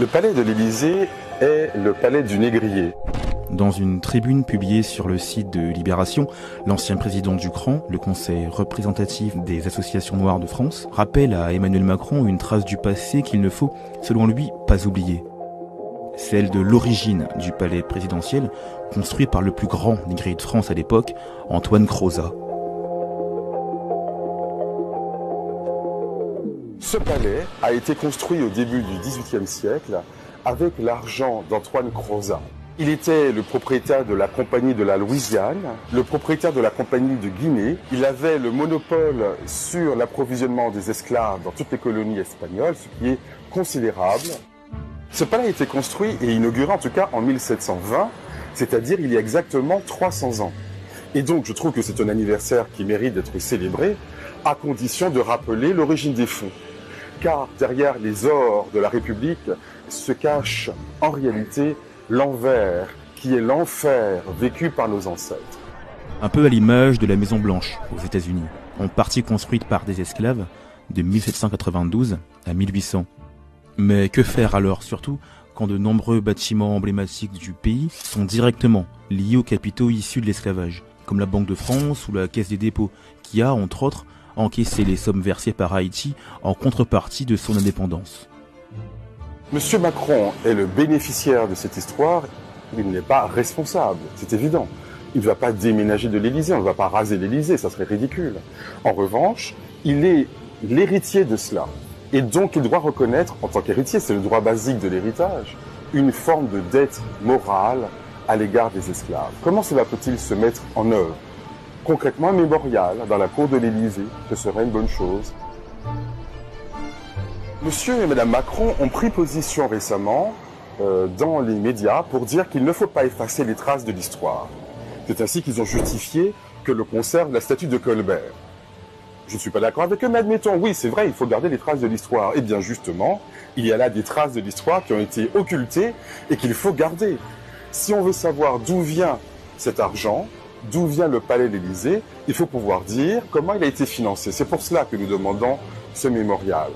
Le palais de l'Élysée est le palais du négrier. Dans une tribune publiée sur le site de Libération, l'ancien président du CRAN, le Conseil représentatif des associations noires de France, rappelle à Emmanuel Macron une trace du passé qu'il ne faut, selon lui, pas oublier. Celle de l'origine du palais présidentiel, construit par le plus grand négrier de France à l'époque, Antoine Crozat. Ce palais a été construit au début du XVIIIe siècle avec l'argent d'Antoine Crozat. Il était le propriétaire de la Compagnie de la Louisiane, le propriétaire de la Compagnie de Guinée. Il avait le monopole sur l'approvisionnement des esclaves dans toutes les colonies espagnoles, ce qui est considérable. Ce palais a été construit et inauguré en tout cas en 1720, c'est-à-dire il y a exactement 300 ans. Et donc je trouve que c'est un anniversaire qui mérite d'être célébré, à condition de rappeler l'origine des fonds. Car derrière les ors de la République se cache en réalité l'envers, qui est l'enfer vécu par nos ancêtres. Un peu à l'image de la Maison Blanche aux États-Unis, en partie construite par des esclaves de 1792 à 1800. Mais que faire alors, surtout quand de nombreux bâtiments emblématiques du pays sont directement liés aux capitaux issus de l'esclavage, comme la Banque de France ou la Caisse des dépôts, qui a, entre autres, encaissé les sommes versées par Haïti en contrepartie de son indépendance. Monsieur Macron est le bénéficiaire de cette histoire, il n'est pas responsable, c'est évident. Il ne va pas déménager de l'Élysée, on ne va pas raser l'Élysée, ça serait ridicule. En revanche, il est l'héritier de cela. Et donc il doit reconnaître, en tant qu'héritier, c'est le droit basique de l'héritage, une forme de dette morale à l'égard des esclaves. Comment cela peut-il se mettre en œuvre? Concrètement, un mémorial dans la cour de l'Élysée, ce serait une bonne chose. Monsieur et Madame Macron ont pris position récemment dans les médias pour dire qu'il ne faut pas effacer les traces de l'histoire. C'est ainsi qu'ils ont justifié que l'on conserve la statue de Colbert. Je ne suis pas d'accord avec eux, mais admettons, oui, c'est vrai, il faut garder les traces de l'histoire. Eh bien, justement, il y a là des traces de l'histoire qui ont été occultées et qu'il faut garder. Si on veut savoir d'où vient cet argent, d'où vient le palais de l'Élysée, il faut pouvoir dire comment il a été financé. C'est pour cela que nous demandons ce mémorial.